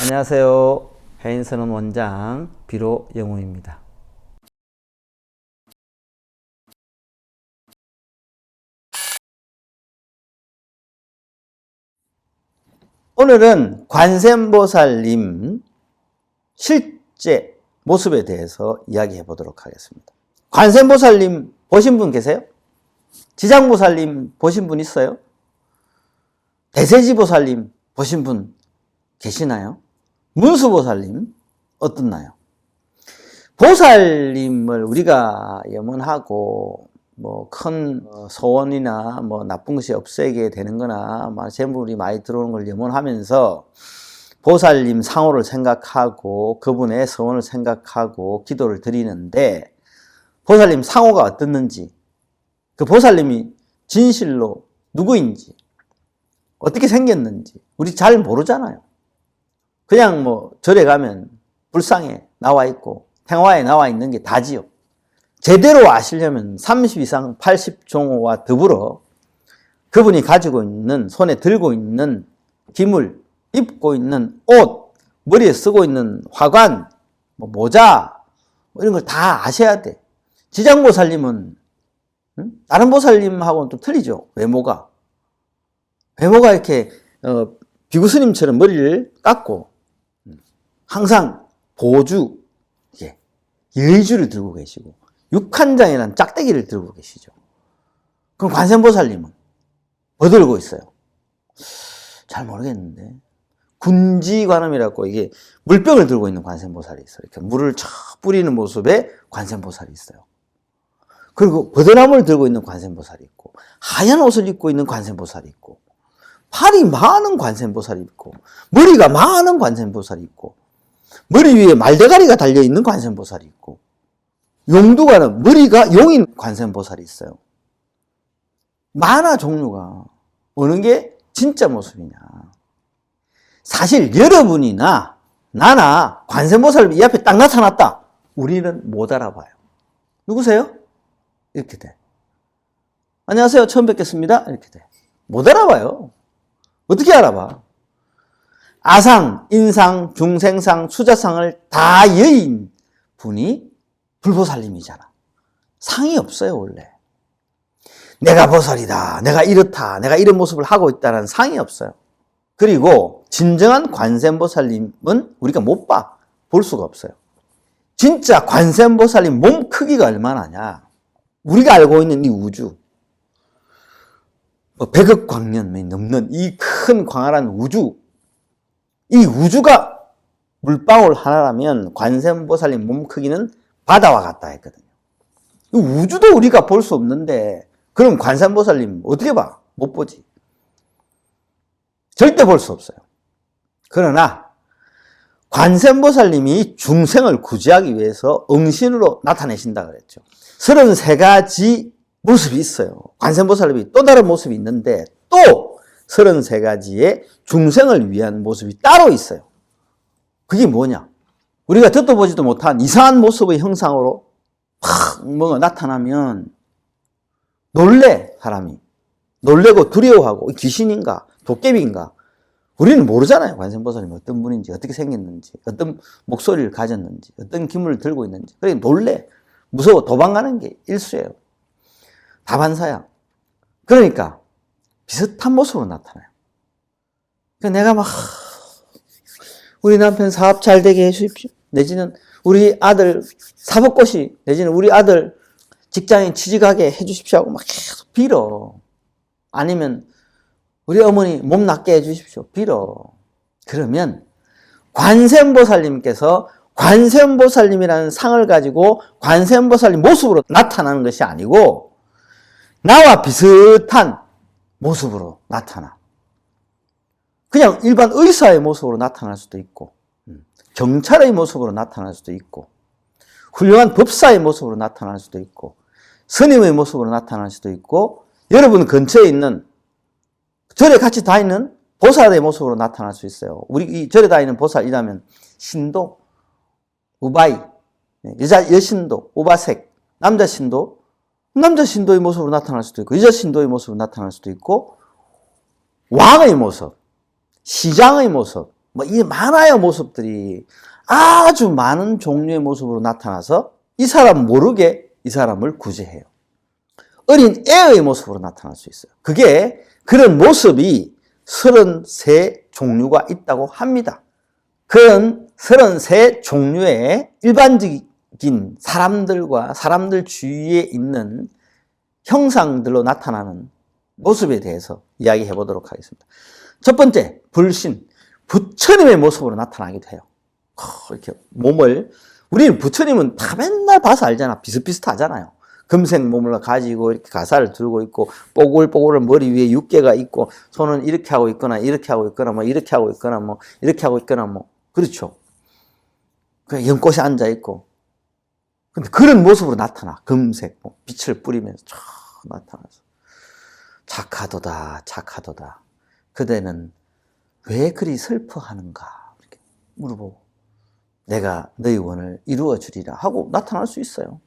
안녕하세요. 해인선원 원장 비로 영웅입니다. 오늘은 관세음보살님 실제 모습에 대해서 이야기해 보도록 하겠습니다. 관세음보살님 보신 분 계세요? 지장보살님 보신 분 있어요? 대세지보살님 보신 분 계시나요? 문수보살님 어떻나요? 보살님을 우리가 염원하고 큰 소원이나 나쁜 것이 없애게 되는 거나 재물이 많이 들어오는 걸 염원하면서 보살님 상호를 생각하고 그분의 소원을 생각하고 기도를 드리는데, 보살님 상호가 어떻는지, 그 보살님이 진실로 누구인지, 어떻게 생겼는지 우리 잘 모르잖아요. 그냥 절에 가면 불상에 나와 있고 행화에 나와 있는 게 다지요. 제대로 아시려면 30 이상 80종호와 더불어 그분이 가지고 있는, 손에 들고 있는 기물, 입고 있는 옷, 머리에 쓰고 있는 화관, 모자, 이런 걸 다 아셔야 돼. 지장보살님은 다른 보살님하고는 좀 틀리죠. 외모가 이렇게 비구스님처럼 머리를 깎고 항상 보주, 여의주를 들고 계시고 육한장이라는 짝대기를 들고 계시죠. 그럼 관세음보살님은 뭐 들고 있어요? 잘 모르겠는데, 군지관음이라고 이게 물병을 들고 있는 관세음보살이 있어요. 이렇게 물을 쫙 뿌리는 모습의 관세음보살이 있어요. 그리고 버드나무를 들고 있는 관세음보살이 있고, 하얀 옷을 입고 있는 관세음보살이 있고, 팔이 많은 관세음보살이 있고, 머리가 많은 관세음보살이 있고, 머리 위에 말대가리가 달려있는 관세음보살이 있고, 용두가는 머리가 용인 관세음보살이 있어요. 많아, 종류가. 어느 게 진짜 모습이냐. 사실 여러분이나 나나 관세음보살이 이 앞에 딱 나타났다, 우리는 못 알아봐요. 누구세요? 이렇게 돼. 안녕하세요, 처음 뵙겠습니다, 이렇게 돼. 못 알아봐요. 어떻게 알아봐? 아상, 인상, 중생상, 수자상을 다 여인 분이 불보살님이잖아. 상이 없어요, 원래. 내가 보살이다, 내가 이렇다, 내가 이런 모습을 하고 있다는 상이 없어요. 그리고 진정한 관세음보살님은 우리가 못 봐, 볼 수가 없어요. 진짜 관세음보살님 몸 크기가 얼마나냐. 우리가 알고 있는 이 우주, 100억 광년이 넘는 이 큰 광활한 우주, 이 우주가 물방울 하나라면 관세음보살님 몸 크기는 바다와 같다 했거든요. 이 우주도 우리가 볼 수 없는데 그럼 관세음보살님 어떻게 봐? 못 보지. 절대 볼 수 없어요. 그러나 관세음보살님이 중생을 구제하기 위해서 응신으로 나타내신다 그랬죠. 33가지 모습이 있어요. 관세음보살님이 또 다른 모습이 있는데 또 33가지의 중생을 위한 모습이 따로 있어요. 그게 뭐냐? 우리가 듣도 보지도 못한 이상한 모습의 형상으로 팍 뭐가 나타나면 놀래, 사람이. 놀래고 두려워하고 귀신인가 도깨비인가. 우리는 모르잖아요. 관세음보살님이 어떤 분인지, 어떻게 생겼는지, 어떤 목소리를 가졌는지, 어떤 기물을 들고 있는지. 그러니까 놀래, 무서워, 도망가는 게 일수예요. 다반사야. 그러니까 비슷한 모습으로 나타나요. 그러니까 내가 우리 남편 사업 잘 되게 해주십시오, 내지는 우리 아들 사법고시, 내지는 우리 아들 직장인 취직하게 해주십시오 하고 계속 빌어. 아니면 우리 어머니 몸 낫게 해주십시오, 빌어. 그러면 관세음보살님께서 관세음보살님이라는 상을 가지고 관세음보살님 모습으로 나타나는 것이 아니고 나와 비슷한 모습으로 나타나. 그냥 일반 의사의 모습으로 나타날 수도 있고, 경찰의 모습으로 나타날 수도 있고, 훌륭한 법사의 모습으로 나타날 수도 있고, 스님의 모습으로 나타날 수도 있고, 여러분 근처에 있는 절에 같이 다니는 보살의 모습으로 나타날 수 있어요. 우리 이 절에 다니는 보살이라면 신도, 우바이, 여신도, 우바색, 남자 신도, 남자 신도의 모습으로 나타날 수도 있고, 여자 신도의 모습으로 나타날 수도 있고, 왕의 모습, 시장의 모습, 뭐 이 많아요. 모습들이 아주 많은 종류의 모습으로 나타나서 이 사람 모르게 이 사람을 구제해요. 어린 애의 모습으로 나타날 수 있어요. 그게 그런 모습이 33종류가 있다고 합니다. 그런 33종류의 일반적인 사람들과 사람들 주위에 있는 형상들로 나타나는 모습에 대해서 이야기해 보도록 하겠습니다. 첫 번째, 불신. 부처님의 모습으로 나타나기도 해요. 이렇게 몸을, 우리는 부처님은 다 맨날 봐서 알잖아. 비슷비슷하잖아요. 금색 몸을 가지고 이렇게 가사를 들고 있고 뽀글뽀글한 머리 위에 육개가 있고 손은 이렇게 하고 있거나 이렇게 하고 있거나 뭐 이렇게 하고 있거나 뭐 이렇게 하고 있거나 뭐 그렇죠. 그냥 연꽃이 앉아 있고. 근데 그런 모습으로 나타나. 금색 뭐 빛을 뿌리면서 쫙 나타나서 착하도다 착하도다. 그대는 왜 그리 슬퍼하는가 이렇게 물어보고 내가 너희 원을 이루어 주리라 하고 나타날 수 있어요.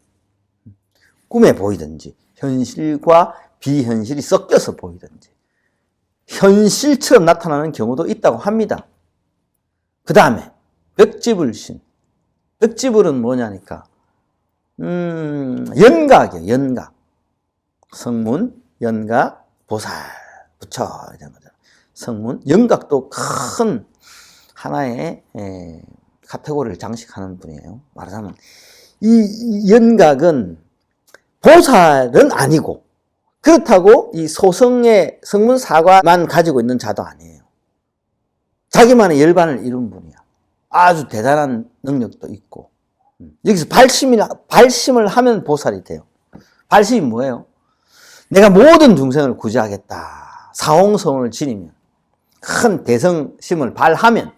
꿈에 보이든지 현실과 비현실이 섞여서 보이든지 현실처럼 나타나는 경우도 있다고 합니다. 그 다음에 벽지불신. 벽지불은 뭐냐니까 연각이에요. 연각. 성문, 연각, 보살, 부처 이런 거죠. 성문, 연각도 큰 하나의 카테고리를 장식하는 분이에요. 말하자면 이 연각은 보살은 아니고 그렇다고 이 소성의 성문 사과만 가지고 있는 자도 아니에요. 자기만의 열반을 이룬 분이야. 아주 대단한 능력도 있고 여기서 발심을 하면 보살이 돼요. 발심이 뭐예요? 내가 모든 중생을 구제하겠다. 사홍성을 지니면 큰 대성심을 발하면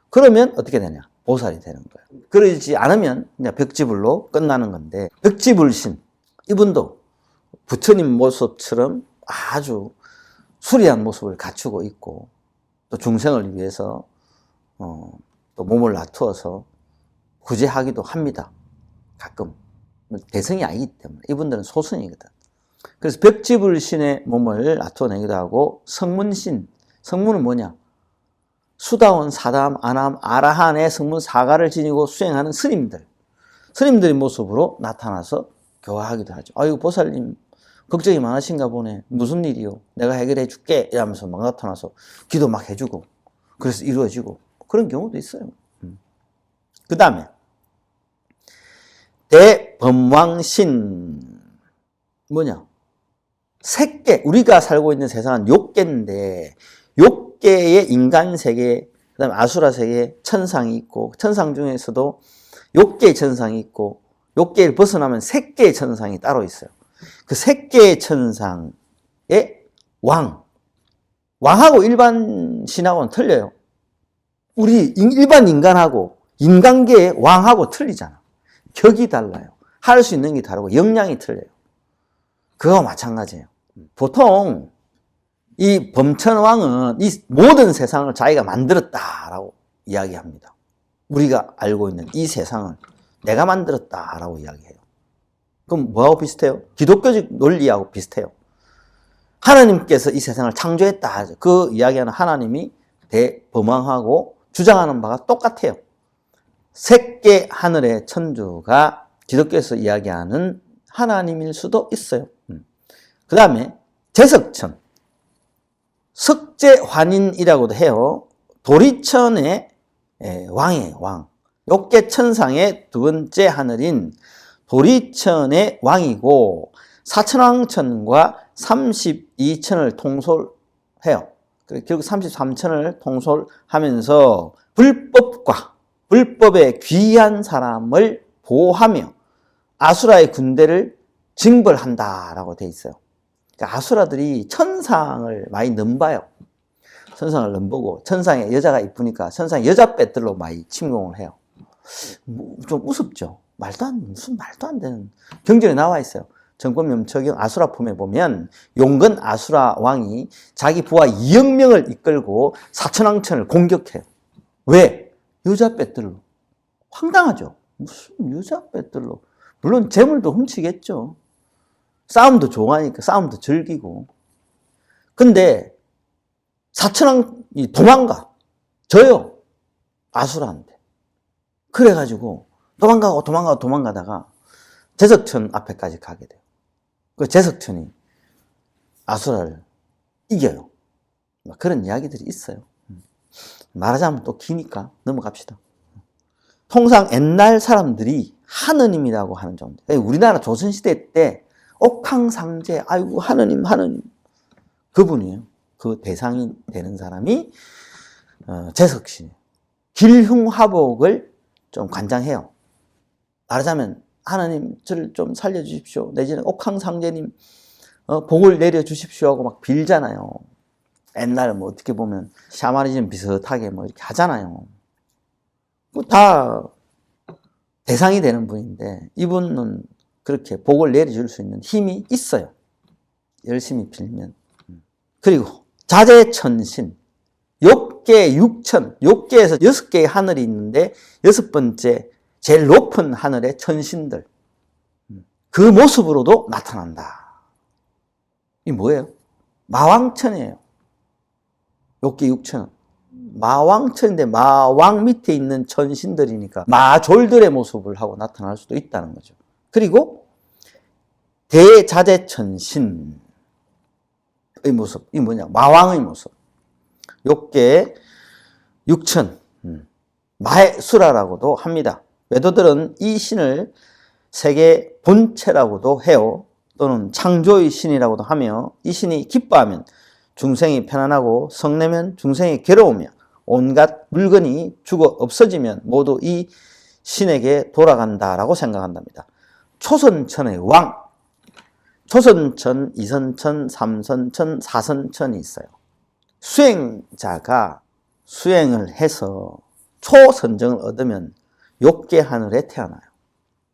그러면 어떻게 되냐? 보살이 되는 거예요. 그러지 않으면 그냥 벽지불로 끝나는 건데 벽지불신 이분도 부처님 모습처럼 아주 수리한 모습을 갖추고 있고 또 중생을 위해서 또 몸을 놔두어서 구제하기도 합니다. 가끔 대성이 아니기 때문에 이분들은 소승이거든. 그래서 벽지불신의 몸을 놔두어내기도 하고 성문신. 성문은 뭐냐? 수다원, 사담, 아남, 아라한의 성문 사가를 지니고 수행하는 스님들의 모습으로 나타나서 교화하기도 하죠. 아유 보살님 걱정이 많으신가 보네. 무슨 일이요? 내가 해결해 줄게 이러면서 막 나타나서 기도 막 해주고 그래서 이루어지고 그런 경우도 있어요. 그 다음에 대범왕신 뭐냐? 색계, 우리가 살고 있는 세상은 욕계인데 욕계의 인간 세계, 그 다음에 아수라 세계, 천상이 있고 천상 중에서도 욕계의 천상이 있고 욕계를 벗어나면 색계의 천상이 따로 있어요. 그 색계의 천상의 왕하고 일반 신하고는 틀려요. 우리 일반 인간하고 인간계의 왕하고 틀리잖아. 격이 달라요. 할 수 있는 게 다르고 역량이 틀려요. 그거와 마찬가지예요. 보통 이 범천왕은 이 모든 세상을 자기가 만들었다라고 이야기합니다. 우리가 알고 있는 이 세상을 내가 만들었다라고 이야기해요. 그럼 뭐하고 비슷해요? 기독교적 논리하고 비슷해요. 하나님께서 이 세상을 창조했다 하죠. 그 이야기하는 하나님이 대범왕하고 주장하는 바가 똑같아요. 색계 하늘의 천주가 기독교에서 이야기하는 하나님일 수도 있어요. 그 다음에 제석천, 석제환인이라고도 해요. 도리천의 왕이에요. 왕. 욕계천상의 두 번째 하늘인 도리천의 왕이고 사천왕천과 32천을 통솔해요. 결국 33천을 통솔하면서 불법의 귀한 사람을 보호하며 아수라의 군대를 징벌한다라고 돼 있어요. 그러니까 아수라들이 천상을 많이 넘봐요. 천상을 넘보고 천상에 여자가 이쁘니까 천상의 여자배들로 많이 침공을 해요. 좀 우습죠. 무슨 말도 안 되는 경전에 나와 있어요. 정법염초경 아수라품에 보면 용건 아수라 왕이 자기 부하 2억 명을 이끌고 사천왕천을 공격해요. 왜? 여자배들로. 황당하죠. 무슨 여자배들로. 물론 재물도 훔치겠죠. 싸움도 좋아하니까 싸움도 즐기고. 근데 사천왕이 도망가. 져요. 아수라한테. 그래가지고 도망가다가 제석천 앞에까지 가게 돼요. 그 제석천이 아수라를 이겨요. 그런 이야기들이 있어요. 말하자면 또 기니까 넘어갑시다. 통상 옛날 사람들이 하느님이라고 하는 정도. 우리나라 조선시대 때 옥황상제, 아이고 하느님 그분이에요. 그 대상이 되는 사람이 제석신이에요. 길흉화복을 좀 관장해요. 말하자면 하나님 저를 좀 살려주십시오. 내지는 옥황상제님 복을 내려주십시오 하고 막 빌잖아요. 옛날에 뭐 어떻게 보면 샤머니즘 비슷하게 뭐 이렇게 하잖아요. 다 대상이 되는 분인데 이분은 그렇게 복을 내려줄 수 있는 힘이 있어요. 열심히 빌면. 그리고 자재천신, 욕계 육천, 욕계에서 6개의 하늘이 있는데 6번째 제일 높은 하늘의 천신들, 그 모습으로도 나타난다. 이 뭐예요? 마왕천이에요. 욕계 육천은 마왕천인데 마왕 밑에 있는 천신들이니까 마졸들의 모습을 하고 나타날 수도 있다는 거죠. 그리고 대자재천신의 모습, 이 뭐냐? 마왕의 모습. 욕계 육천, 마해수라라고도 합니다. 외도들은 이 신을 세계 본체라고도 해요. 또는 창조의 신이라고도 하며, 이 신이 기뻐하면 중생이 편안하고 성내면 중생이 괴로우며 온갖 물건이 죽어 없어지면 모두 이 신에게 돌아간다라고 생각한답니다. 초선천의 왕, 초선천, 이선천, 삼선천, 사선천이 있어요. 수행자가 수행을 해서 초선정을 얻으면 욕계 하늘에 태어나요.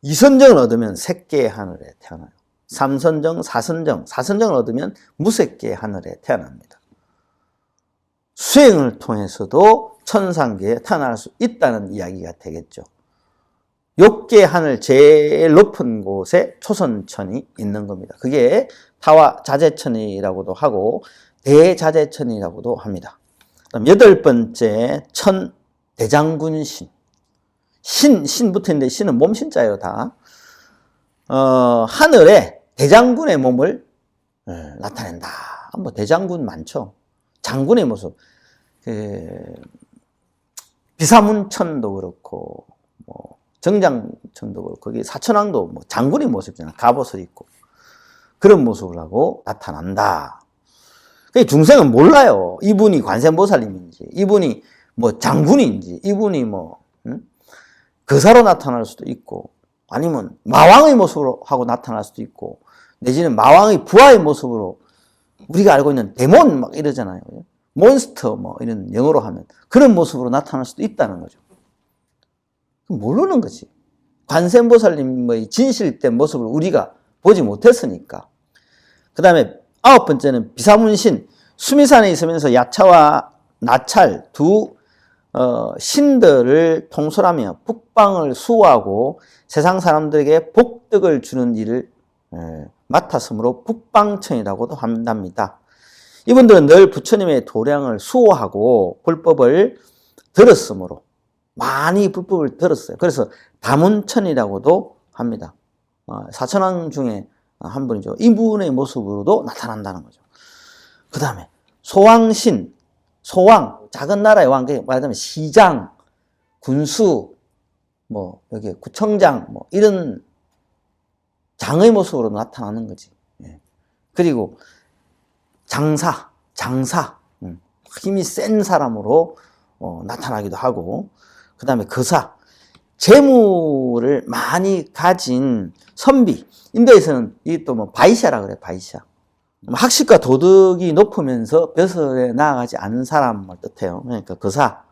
이선정을 얻으면 색계 하늘에 태어나요. 삼선정, 사선정을 얻으면 무색계 하늘에 태어납니다. 수행을 통해서도 천상계에 태어날 수 있다는 이야기가 되겠죠. 욕계 하늘 제일 높은 곳에 초선천이 있는 겁니다. 그게 타와 자재천이라고도 하고 대자재천이라고도 합니다. 그다음 8번째 천 대장군신. 신 붙어있는데 신은 몸신자예요, 다. 하늘에 대장군의 몸을 나타낸다. 뭐 대장군 많죠. 장군의 모습. 비사문천도 그렇고, 뭐 정장천도 그렇고, 거기 사천왕도 뭐 장군의 모습이잖아. 갑옷을 입고. 그런 모습을 하고 나타난다. 중생은 몰라요. 이분이 관세음보살님인지, 이분이 뭐 장군인지, 이분이 뭐, 거사로 나타날 수도 있고, 아니면 마왕의 모습으로 하고 나타날 수도 있고, 내지는 마왕의 부하의 모습으로 우리가 알고 있는 데몬 막 이러잖아요. 몬스터 뭐 이런 영어로 하면 그런 모습으로 나타날 수도 있다는 거죠. 모르는 거지. 관세음보살님의 진실된 모습을 우리가 보지 못했으니까. 그 다음에 9번째는 비사문신. 수미산에 있으면서 야차와 나찰 두 신들을 통솔하며 북방을 수호하고 세상 사람들에게 복덕을 주는 일을 맡았으므로 북방천이라고도 한답니다. 이분들은 늘 부처님의 도량을 수호하고 불법을 들었으므로 많이 불법을 들었어요. 그래서 다문천이라고도 합니다. 사천왕 중에 한 분이죠. 이분의 모습으로도 나타난다는 거죠. 그 다음에 소왕신, 소왕, 작은 나라의 왕, 말하자면 시장, 군수, 뭐 여기 구청장, 뭐 이런 장의 모습으로 나타나는 거지. 그리고 장사, 힘이 센 사람으로 나타나기도 하고, 그 다음에 거사, 재물을 많이 가진 선비. 인도에서는 이게 또 뭐 바이샤라 그래, 바이샤. 학식과 도덕이 높으면서 벼슬에 나아가지 않은 사람을 뜻해요. 그러니까 거사,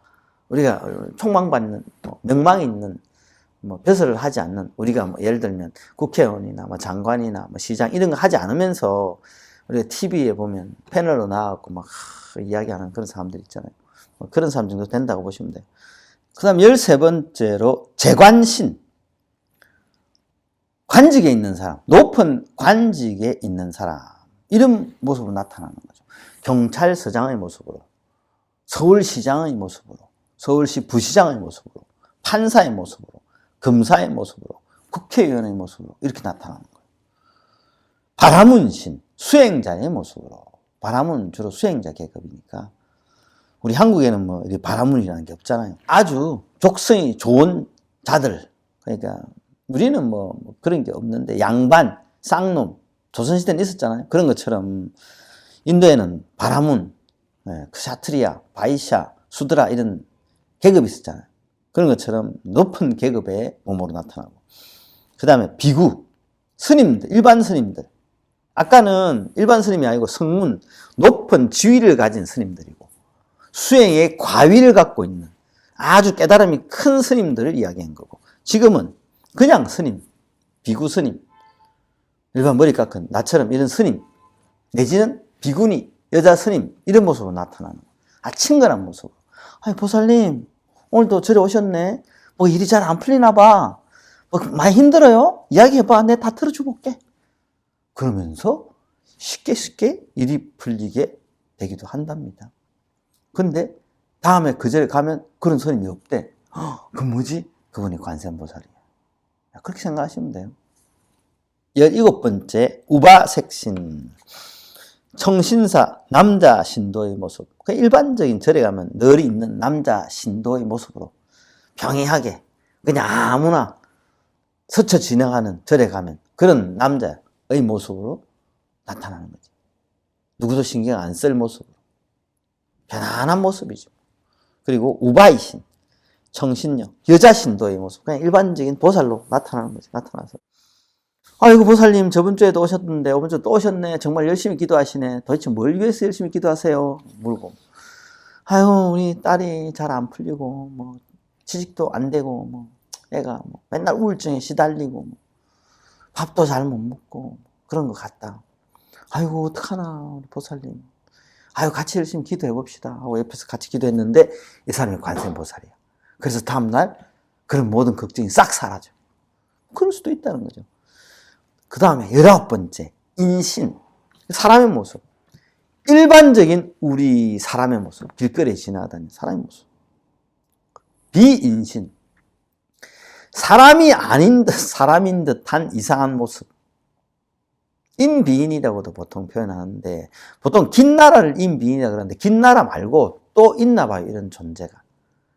우리가 총망받는, 명망이 있는, 벼슬을 하지 않는, 우리가 뭐 예를 들면 국회의원이나 뭐 장관이나 뭐 시장 이런 거 하지 않으면서 우리가 TV에 보면 패널로 나와갖고 막 이야기하는 그런 사람들 있잖아요. 그런 사람 정도 된다고 보시면 돼요. 그 다음 13번째로 재관신. 관직에 있는 사람, 높은 관직에 있는 사람, 이런 모습으로 나타나는 거죠. 경찰서장의 모습으로, 서울시장의 모습으로, 서울시 부시장의 모습으로, 판사의 모습으로, 검사의 모습으로, 국회의원의 모습으로 이렇게 나타나는 거예요. 바라문신, 수행자의 모습으로. 바라문은 주로 수행자 계급이니까. 우리 한국에는 뭐 바라문이라는 게 없잖아요. 아주 족성이 좋은 자들. 그러니까 우리는 뭐 그런 게 없는데 양반, 쌍놈, 조선시대는 있었잖아요. 그런 것처럼 인도에는 바라문, 샤트리아, 바이샤, 수드라 이런 계급이 있었잖아요. 그런 것처럼 높은 계급의 몸으로 나타나고. 그 다음에 비구, 스님들, 일반 스님들. 아까는 일반 스님이 아니고 성문, 높은 지위를 가진 스님들이고 수행의 과위를 갖고 있는 아주 깨달음이 큰 스님들을 이야기한 거고, 지금은 그냥 스님, 비구 스님, 일반 머리 깎은 나처럼 이런 스님 내지는 비구니, 여자 스님 이런 모습으로 나타나는 거예요. 친근한 모습으로. 아니 보살님 오늘도 절에 오셨네. 뭐 일이 잘 안 풀리나 봐. 뭐 많이 힘들어요? 이야기해봐. 내가 다 들어주고 올게. 그러면서 쉽게 일이 풀리게 되기도 한답니다. 근데 다음에 그 절에 가면 그런 스님이 없대. 그 뭐지? 그분이 관세음보살이에요. 그렇게 생각하시면 돼요. 17번째 우바색신, 청신사, 남자 신도의 모습. 일반적인 절에 가면 늘 있는 남자 신도의 모습으로 평이하게 그냥 아무나 스쳐 지나가는 절에 가면 그런 남자의 모습으로 나타나는 거지. 누구도 신경 안 쓸 모습으로 편안한 모습이죠. 그리고 우바이신, 청신녀, 여자 신도의 모습. 그냥 일반적인 보살로 나타나는 거지. 나타나서 아이고 보살님 저번 주에도 오셨는데 이번 주 또 오셨네. 정말 열심히 기도하시네. 도대체 뭘 위해서 열심히 기도하세요? 물고. 아유 우리 딸이 잘 안 풀리고 뭐 취직도 안 되고 뭐 애가 뭐 맨날 우울증에 시달리고 뭐 밥도 잘 못 먹고 그런 것 같다. 아이고 어떡하나 우리 보살님. 아유 같이 열심히 기도해 봅시다 하고 옆에서 같이 기도했는데 이 사람이 관세음보살이야. 그래서 다음날 그런 모든 걱정이 싹 사라져. 그럴 수도 있다는 거죠. 그 다음에 19번째 인신, 사람의 모습. 일반적인 우리 사람의 모습, 길거리에 지나다니는 사람의 모습. 비인신, 사람이 아닌 듯 사람인 듯한 이상한 모습. 인비인이라고도 보통 표현하는데 보통 긴나라를 인비인이라고 그러는데 긴나라 말고 또 있나 봐요. 이런 존재가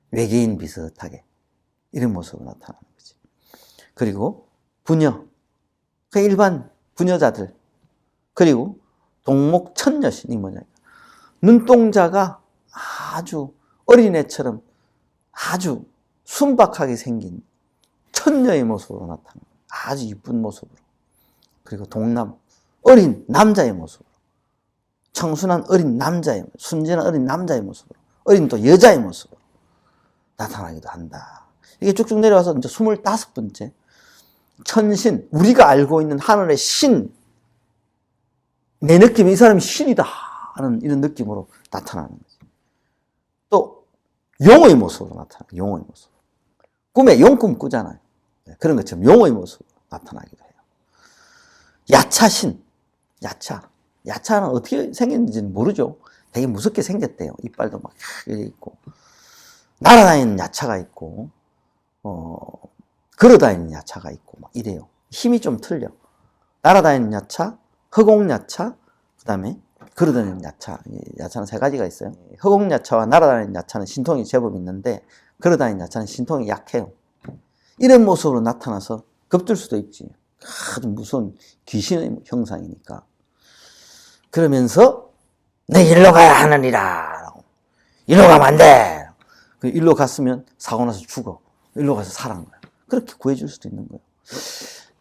외계인 비슷하게 이런 모습으로 나타나는 거지. 그리고 부녀, 그 일반 부녀자들. 그리고 동목천녀신이 뭐냐, 눈동자가 아주 어린애처럼 아주 순박하게 생긴 천녀의 모습으로 나타나는 거예요. 아주 이쁜 모습으로. 그리고 동남, 어린 남자의 모습으로, 청순한 어린 남자의, 순진한 어린 남자의 모습으로, 어린 또 여자의 모습으로 나타나기도 한다. 이게 쭉쭉 내려와서 이제 25번째 천신, 우리가 알고 있는 하늘의 신, 내 느낌이 이 사람이 신이다 하는 이런 느낌으로 나타나는 거지. 또 용의 모습으로 나타나요. 용의 모습. 꿈에 용꿈 꾸잖아요. 그런 것처럼 용의 모습으로 나타나기도 해요. 야차신, 야차는 어떻게 생겼는지는 모르죠. 되게 무섭게 생겼대요. 이빨도 막 이렇게 있고, 날아다니는 야차가 있고, 걸어다니는 야차가 있고 막 이래요. 힘이 좀 틀려. 날아다니는 야차, 허공야차, 그 다음에 걸어다니는 야차. 야차는 3가지가 있어요. 허공야차와 날아다니는 야차는 신통이 제법 있는데 걸어다니는 야차는 신통이 약해요. 이런 모습으로 나타나서 겁들 수도 있지. 아주 무서운 귀신의 형상이니까. 그러면서 내 일로 가야 하느니라. 일로 가면 안 돼. 일로 갔으면 사고 나서 죽어. 일로 가서 사라는 거야. 그렇게 구해줄 수도 있는 거예요.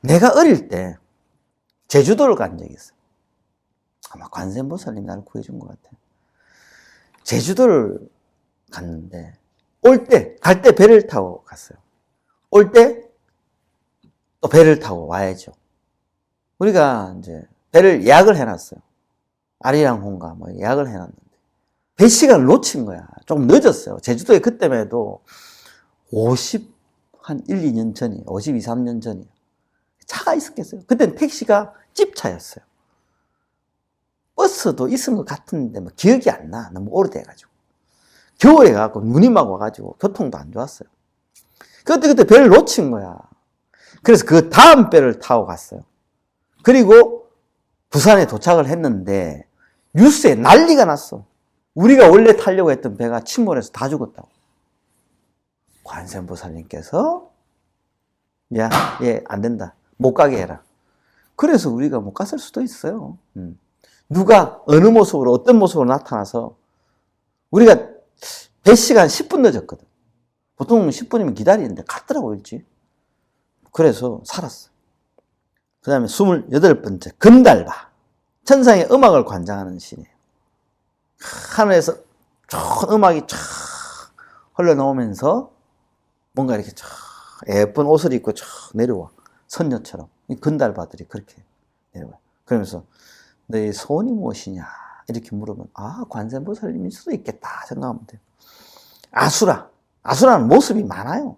내가 어릴 때 제주도를 간 적이 있어요. 아마 관세음보살님이 나를 구해준 것 같아요. 제주도를 갔는데 갈 때 배를 타고 갔어요. 올 때 또 배를 타고 와야죠. 우리가 이제 배를 예약을 해놨어요. 아리랑 홍가 뭐 예약을 해놨는데 배 시간을 놓친 거야. 조금 늦었어요. 제주도에 그때만 해도 한 1, 2년 전이에요. 52, 3년 전이에요. 차가 있었겠어요. 그때는 택시가 찝차였어요. 버스도 있은 것 같은데 뭐 기억이 안 나. 너무 오래돼가지고. 겨울에 가고 눈이 막 와가지고 교통도 안 좋았어요. 그때 배를 놓친 거야. 그래서 그 다음 배를 타고 갔어요. 그리고 부산에 도착을 했는데 뉴스에 난리가 났어. 우리가 원래 타려고 했던 배가 침몰해서 다 죽었다고. 관세음보살님께서 야, 얘 안 된다. 못 가게 해라. 그래서 우리가 못 갔을 수도 있어요. 누가 어느 모습으로 어떤 모습으로 나타나서 우리가 배 시간 10분 늦었거든. 보통 10분이면 기다리는데 갔더라고 일찍. 그래서 살았어. 그 다음에 28번째 건달바. 천상의 음악을 관장하는 신이에요. 하늘에서 좋은 음악이 쫙 흘러나오면서 뭔가 이렇게 쫙 예쁜 옷을 입고 쫙 내려와. 선녀처럼. 이 건달바들이 그렇게 내려와요. 그러면서 너의 소원이 무엇이냐 이렇게 물으면 관세음보살님일 수도 있겠다 생각하면 돼요. 아수라는 모습이 많아요.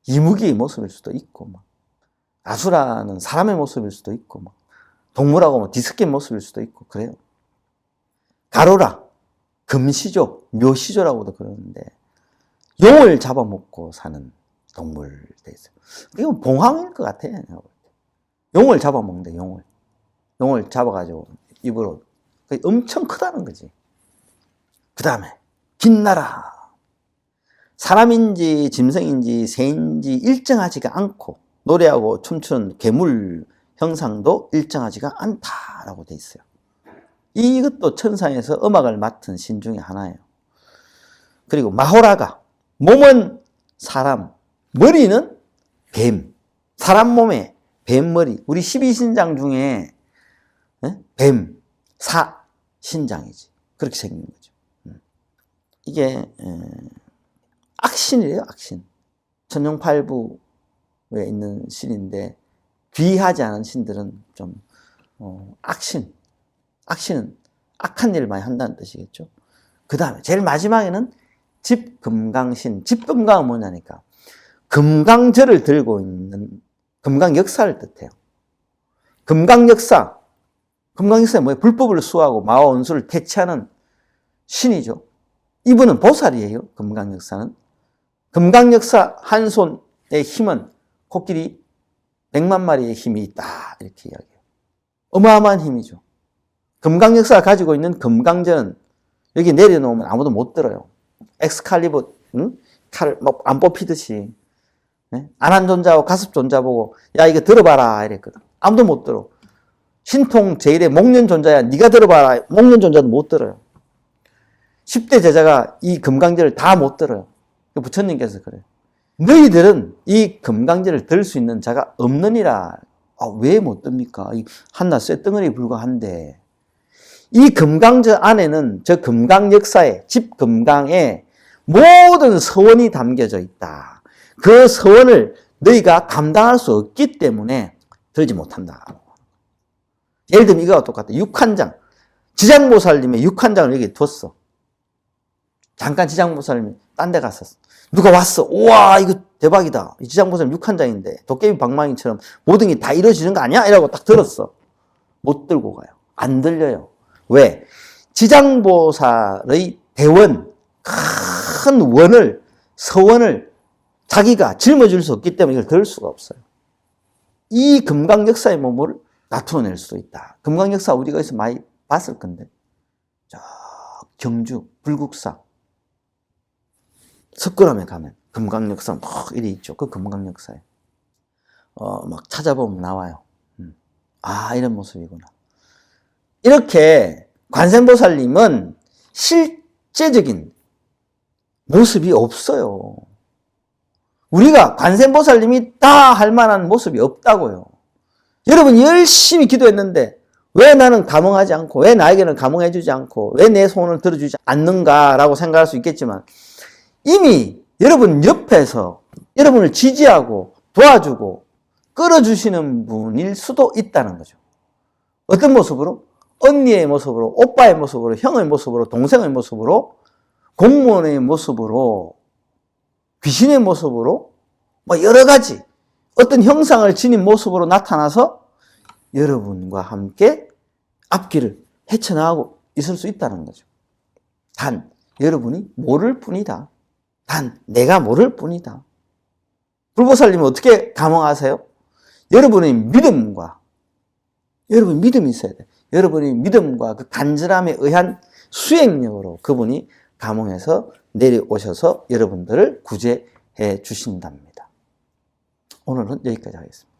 이무기의 모습일 수도 있고 아수라는 사람의 모습일 수도 있고 동물하고 뒤섞인 모습일 수도 있고 그래요. 가로라, 금시조, 묘시조라고도 그러는데 용을 잡아먹고 사는 동물 돼 있어요. 이건 봉황일 것 같아. 용을 잡아먹는데 용을 잡아가지고 입으로 엄청 크다는 거지. 그 다음에 긴나라. 사람인지 짐승인지 새인지 일정하지가 않고 노래하고 춤추는 괴물 형상도 일정하지가 않다라고 돼 있어요. 이것도 천상에서 음악을 맡은 신 중에 하나예요. 그리고 마호라가 몸은 사람, 머리는 뱀. 사람 몸에 뱀머리. 우리 12신장 중에 뱀, 신장이지. 그렇게 생긴 거죠. 이게 악신이래요, 악신. 천룡팔부에 있는 신인데 귀하지 않은 신들은 좀 악신. 악신은 악한 일을 많이 한다는 뜻이겠죠. 그 다음에 제일 마지막에는 집금강신. 집금강은 뭐냐니까 금강절을 들고 있는 금강역사를 뜻해요. 금강역사에 뭐예요? 불법을 수호하고 마와 원수를 퇴치하는 신이죠. 이분은 보살이에요. 금강역사는. 금강역사 한 손의 힘은 코끼리 100만 마리의 힘이 있다 이렇게 이야기해요. 어마어마한 힘이죠. 금강역사가 가지고 있는 금강전은 여기 내려놓으면 아무도 못 들어요. 엑스칼리버 칼을 막 안 뽑히듯이 안한존자하고 가습존자 보고 야 이거 들어봐라 이랬거든. 아무도 못 들어. 신통 제1의 목련존자야 네가 들어봐라. 목련존자도 못 들어요. 10대 제자가 이 금강제를 다 못 들어요. 부처님께서 그래요. 너희들은 이 금강제를 들 수 있는 자가 없느니라. 왜 못 듭니까? 한낱 쇳덩어리에 불과한데 이 금강저 안에는 저 금강 역사에 집금강에 모든 서원이 담겨져 있다. 그 서원을 너희가 감당할 수 없기 때문에 들지 못한다. 예를 들면 이거와 똑같아. 육한장. 지장보살님의 육한장을 여기 뒀어. 잠깐 지장보살님이 딴 데 갔었어. 누가 왔어. 우와 이거 대박이다. 이 지장보살님 육한장인데 도깨비 방망이처럼 모든 게 다 이루어지는 거 아니야? 이라고 딱 들었어. 못 들고 가요. 안 들려요. 왜? 지장보살의 대원, 큰 원을, 서원을 자기가 짊어질 수 없기 때문에 이걸 들 수가 없어요. 이 금강역사의 몸을 나타낼 수도 있다. 금강역사 우리가 여기서 많이 봤을 건데, 저 경주, 불국사, 석굴암에 가면 금강역사 막 이리 있죠. 그 금강역사에. 막 찾아보면 나와요. 이런 모습이구나. 이렇게 관세음보살님은 실제적인 모습이 없어요. 우리가 관세음보살님이 다 할 만한 모습이 없다고요. 여러분 열심히 기도했는데 왜 나는 감흥하지 않고 왜 나에게는 감흥해주지 않고 왜 내 소원을 들어주지 않는가라고 생각할 수 있겠지만 이미 여러분 옆에서 여러분을 지지하고 도와주고 끌어주시는 분일 수도 있다는 거죠. 어떤 모습으로? 언니의 모습으로, 오빠의 모습으로, 형의 모습으로, 동생의 모습으로, 공무원의 모습으로, 귀신의 모습으로, 여러 가지 어떤 형상을 지닌 모습으로 나타나서 여러분과 함께 앞길을 헤쳐나가고 있을 수 있다는 거죠. 단, 여러분이 모를 뿐이다. 단 내가 모를 뿐이다. 불보살님은 어떻게 감흥하세요? 여러분의 믿음과 여러분 믿음이 있어야 돼요. 여러분의 믿음과 그 간절함에 의한 수행력으로 그분이 감흥해서 내려오셔서 여러분들을 구제해 주신답니다. 오늘은 여기까지 하겠습니다.